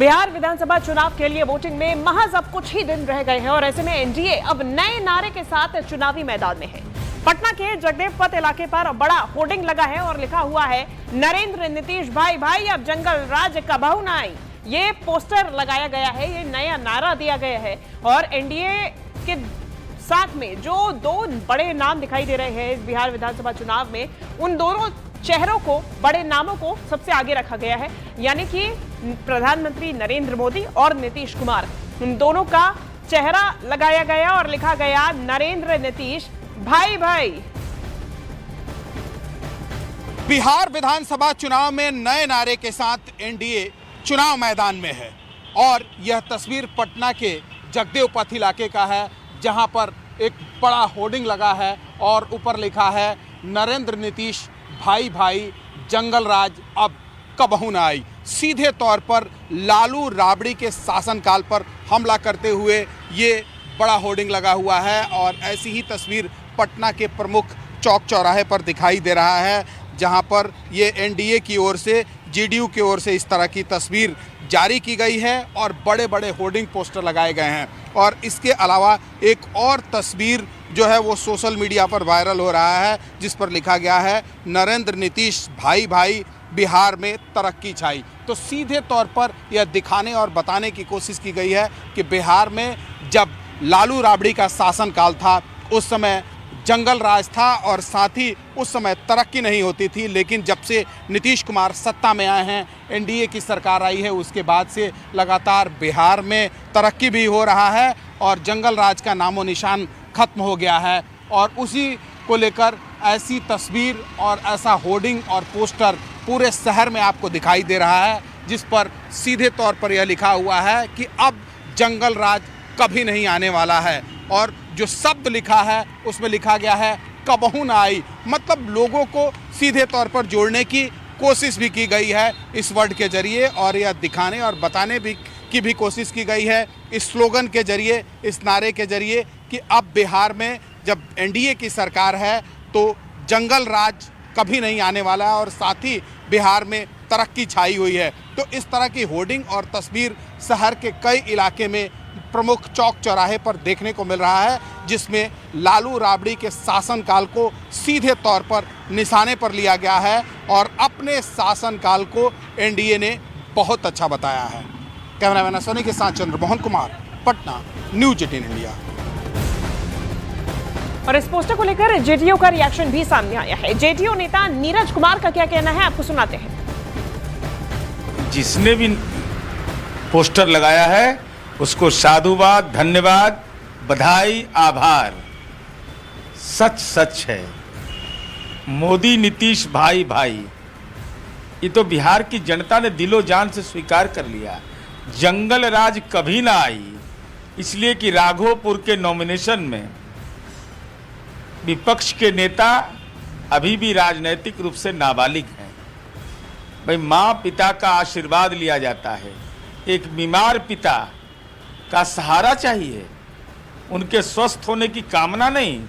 बिहार विधानसभा चुनाव के लिए वोटिंग में महज अब कुछ ही दिन रह गए हैं और ऐसे में एनडीए अब नए नारे के साथ चुनावी मैदान में है। पटना के जगदेव पथ इलाके पर बड़ा होर्डिंग लगा है और लिखा हुआ है, नरेंद्र नीतीश भाई भाई अब जंगल राज कबहू ना आई। ये पोस्टर लगाया गया है, ये नया नारा दिया गया है और एनडीए के साथ में जो दो बड़े नाम दिखाई दे रहे हैं इस बिहार विधानसभा चुनाव में, उन दोनों चेहरों को, बड़े नामों को सबसे आगे रखा गया है, यानी कि प्रधानमंत्री नरेंद्र मोदी और नीतीश कुमार। इन दोनों का चेहरा लगाया गया और लिखा गया, नरेंद्र नीतीश भाई भाई। बिहार विधानसभा चुनाव में नए नारे के साथ एनडीए चुनाव मैदान में है और यह तस्वीर पटना के जगदेव पथ इलाके का है, जहां पर एक बड़ा होर्डिंग लगा है और ऊपर लिखा है, नरेंद्र नीतीश भाई भाई जंगल राज अब कबहू ना आई। सीधे तौर पर लालू राबड़ी के शासनकाल पर हमला करते हुए ये बड़ा होर्डिंग लगा हुआ है और ऐसी ही तस्वीर पटना के प्रमुख चौक चौराहे पर दिखाई दे रहा है, जहां पर ये एनडीए की ओर से, जेडीयू की ओर से इस तरह की तस्वीर जारी की गई है और बड़े बड़े होर्डिंग पोस्टर लगाए गए हैं। और इसके अलावा एक और तस्वीर जो है वो सोशल मीडिया पर वायरल हो रहा है, जिस पर लिखा गया है, नरेंद्र नीतीश भाई भाई बिहार में तरक्की छाई। तो सीधे तौर पर यह दिखाने और बताने की कोशिश की गई है कि बिहार में जब लालू राबड़ी का शासनकाल था उस समय जंगल राज था और साथ ही उस समय तरक्की नहीं होती थी, लेकिन जब से नीतीश कुमार सत्ता में आए हैं, एनडीए की सरकार आई है, उसके बाद से लगातार बिहार में तरक्की भी हो रहा है और जंगल राज का नामो निशान खत्म हो गया है। और उसी को लेकर ऐसी तस्वीर और ऐसा होर्डिंग और पोस्टर पूरे शहर में आपको दिखाई दे रहा है, जिस पर सीधे तौर पर यह लिखा हुआ है कि अब जंगल राज कभी नहीं आने वाला है। और जो शब्द लिखा है उसमें लिखा गया है, कबहू ना आई। मतलब लोगों को सीधे तौर पर जोड़ने की कोशिश भी की गई है इस वर्ड के जरिए और यह दिखाने और बताने की भी कोशिश की गई है इस स्लोगन के जरिए, इस नारे के जरिए कि अब बिहार में जब एनडीए की सरकार है तो जंगल राज कभी नहीं आने वाला है और साथ ही बिहार में तरक्की छाई हुई है। तो इस तरह की होर्डिंग और तस्वीर शहर के कई इलाके में प्रमुख चौक चौराहे पर देखने को मिल रहा है, जिसमें लालू राबड़ी के शासनकाल को सीधे तौर पर निशाने पर लिया गया है और अपने शासनकाल को एनडीए ने बहुत अच्छा बताया है। कैमरामैन सोनी के साथ चंद्रमोहन कुमार, पटना, न्यूज 18 इंडिया। और इस पोस्टर को लेकर जेडीयू का रिएक्शन भी सामने आया है। जेडीयू नेता नीरज कुमार का क्या कहना है, आपको सुनाते हैं। जिसने भी पोस्टर लगाया है उसको साधुवाद, धन्यवाद, बधाई, आभार। सच सच है, मोदी नीतीश भाई भाई, ये तो बिहार की जनता ने दिलो जान से स्वीकार कर लिया। जंगल राज कभी ना आई, इसलिए कि राघोपुर के नॉमिनेशन में विपक्ष के नेता अभी भी राजनीतिक रूप से नाबालिग हैं। भाई, माँ पिता का आशीर्वाद लिया जाता है, एक बीमार पिता का सहारा चाहिए, उनके स्वस्थ होने की कामना नहीं।